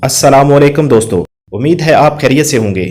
السلام علیکم دوستو، امید ہے آپ خیریت سے ہوں گے۔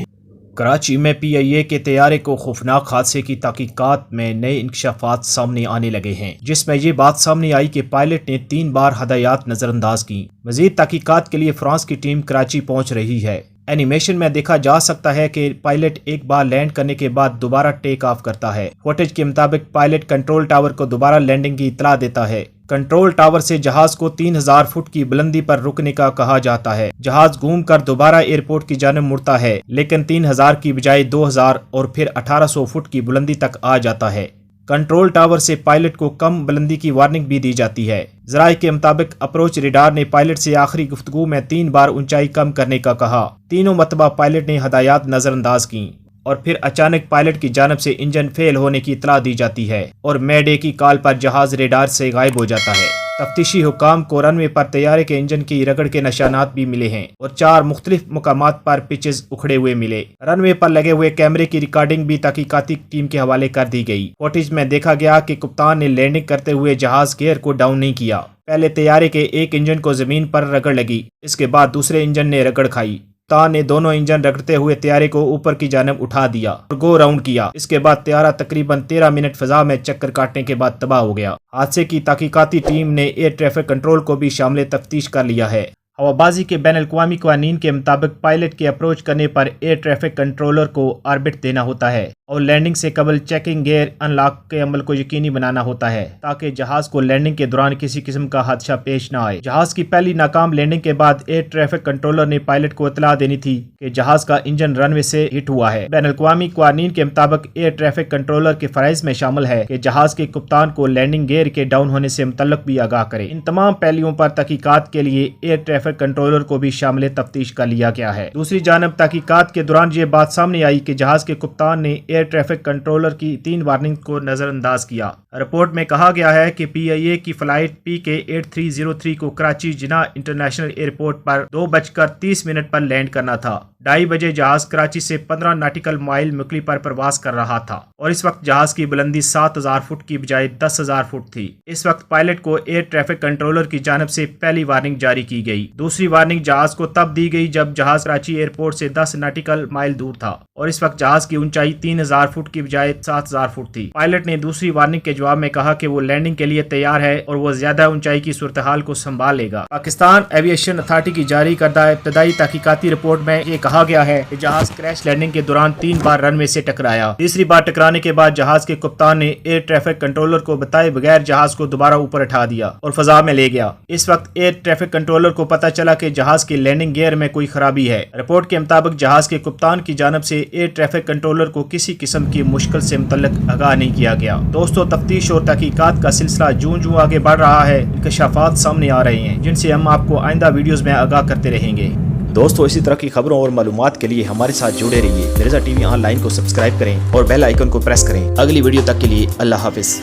کراچی میں پی آئی اے کے طیارے کو خوفناک حادثے کی تحقیقات میں نئے انکشافات سامنے آنے لگے ہیں، جس میں یہ بات سامنے آئی کہ پائلٹ نے 3 بار ہدایات نظر انداز کی۔ مزید تحقیقات کے لیے فرانس کی ٹیم کراچی پہنچ رہی ہے۔ اینیمیشن میں دیکھا جا سکتا ہے کہ پائلٹ ایک بار لینڈ کرنے کے بعد دوبارہ ٹیک آف کرتا ہے۔ فوٹیج کے مطابق پائلٹ کنٹرول ٹاور کو دوبارہ لینڈنگ کی اطلاع دیتا ہے۔ کنٹرول ٹاور سے جہاز کو 3000 فٹ کی بلندی پر رکنے کا کہا جاتا ہے۔ جہاز گھوم کر دوبارہ ایئرپورٹ کی جانب مڑتا ہے، لیکن 3000 کی بجائے 2000 اور پھر 1800 فٹ کی بلندی تک آ جاتا ہے۔ کنٹرول ٹاور سے پائلٹ کو کم بلندی کی وارننگ بھی دی جاتی ہے۔ ذرائع کے مطابق اپروچ ریڈار نے پائلٹ سے آخری گفتگو میں 3 بار اونچائی کم کرنے کا کہا۔ تینوں مرتبہ پائلٹ نے ہدایات نظر انداز کیں اور پھر اچانک پائلٹ کی جانب سے انجن فیل ہونے کی اطلاع دی جاتی ہے اور میڈے کی کال پر جہاز ریڈار سے غائب ہو جاتا ہے۔ تفتیشی حکام کو رن وے پر طیارے کے انجن کی رگڑ کے نشانات بھی ملے ہیں اور 4 مختلف مقامات پر پچز اکھڑے ہوئے ملے۔ رن وے پر لگے ہوئے کیمرے کی ریکارڈنگ بھی تحقیقاتی ٹیم کے حوالے کر دی گئی۔ فوٹیج میں دیکھا گیا کہ کپتان نے لینڈنگ کرتے ہوئے جہاز گیئر کو ڈاؤن نہیں کیا۔ پہلے طیارے کے ایک انجن کو زمین پر رگڑ لگی، اس کے بعد دوسرے انجن نے رگڑ کھائی۔ کپتان نے دونوں انجن رگڑتے ہوئے طیارے کو اوپر کی جانب اٹھا دیا اور گو راؤنڈ کیا۔ اس کے بعد طیارہ تقریباً 13 منٹ فضا میں چکر کاٹنے کے بعد تباہ ہو گیا۔ حادثے کی تحقیقاتی ٹیم نے ایئر ٹریفک کنٹرول کو بھی شامل تفتیش کر لیا ہے۔ ہوابازی کے بین الاقوامی قوانین کے مطابق پائلٹ کے اپروچ کرنے پر ایئر ٹریفک کنٹرولر کو آربٹ دینا ہوتا ہے اور لینڈنگ سے قبل چیکنگ گیئر ان لاک کے عمل کو یقینی بنانا ہوتا ہے تاکہ جہاز کو لینڈنگ کے دوران کسی قسم کا حادثہ پیش نہ آئے۔ جہاز کی پہلی ناکام لینڈنگ کے بعد ایئر ٹریفک کنٹرولر نے پائلٹ کو اطلاع دینی تھی کہ جہاز کا انجن رن وے سے ہٹ ہوا ہے۔ بین الاقوامی قوانین کے مطابق ایئر ٹریفک کنٹرولر کے فرائض میں شامل ہے کہ جہاز کے کپتان کو لینڈنگ گیئر کے ڈاؤن ہونے سے متعلق بھی آگاہ کرے۔ ان تمام پہلوؤں پر تحقیقات کے لیے ایئر ٹریفک کنٹرولر کو بھی شامل تفتیش کر لیا گیا ہے۔ دوسری جانب تحقیقات کے دوران یہ بات سامنے آئی کہ جہاز کے کپتان نے ایئر ٹریفک کنٹرولر کی 3 وارننگ کو نظر انداز کیا۔ رپورٹ میں کہا گیا ہے کہ پی آئی اے کی فلائٹ PK-8303 کو کراچی جناح انٹرنیشنل ایئرپورٹ پر 2:30 پر لینڈ کرنا تھا۔ 2:30 بجے جہاز کراچی سے 15 ناٹیکل مائل مکلی پر پرواز کر رہا تھا اور اس وقت جہاز کی بلندی 7000 فٹ کی بجائے 10000 فٹ تھی۔ اس وقت پائلٹ کو ایئر ٹریفک کنٹرولر کی جانب سے پہلی وارننگ جاری کی گئی۔ دوسری وارننگ جہاز کو تب دی گئی جب جہاز کراچی ایئرپورٹ سے 10 ناٹیکل مائل دور تھا اور اس وقت جہاز کی اونچائی 3000 فٹ کی بجائے 7000 فٹ تھی۔ پائلٹ نے دوسری وارننگ کے جواب میں کہا کہ وہ لینڈنگ کے لیے تیار ہے اور وہ زیادہ اونچائی کی صورتحال کو سنبھال لے گا۔ پاکستان ایویشن اتھارٹی کی جاری کردہ ابتدائی تحقیقاتی رپورٹ میں یہ کہا گیا ہے کہ جہاز کریش لینڈنگ کے دوران 3 بار رن وے سے ٹکرایا۔ تیسری بار ٹکرانے کے بعد جہاز کے کپتان نے ایئر ٹریفک کنٹرولر کو بتائے بغیر جہاز کو دوبارہ اوپر اٹھا دیا اور فضا میں لے گیا۔ اس وقت ایئر ٹریفک کنٹرولر کو پتہ چلا کہ جہاز کی لینڈنگ گیئر میں کوئی خرابی ہے۔ رپورٹ کے مطابق جہاز کے کپتان کی جانب سے ایئر ٹریفک کنٹرولر کو کسی قسم کی مشکل سے متعلق آگاہ نہیں کیا گیا۔ دوستو، تفتیش اور تحقیقات کا سلسلہ جوں جوں آگے بڑھ رہا ہے، انکشافات سامنے آ رہے ہیں جن سے ہم آپ کو آئندہ ویڈیوز میں آگاہ کرتے رہیں گے۔ دوستو، اسی طرح کی خبروں اور معلومات کے لیے ہمارے ساتھ جڑے رہیے۔ Mirza T V on line کو سبسکرائب کریں اور بیل آئیکن کو پریس کریں۔ اگلی ویڈیو تک کے لیے اللہ حافظ۔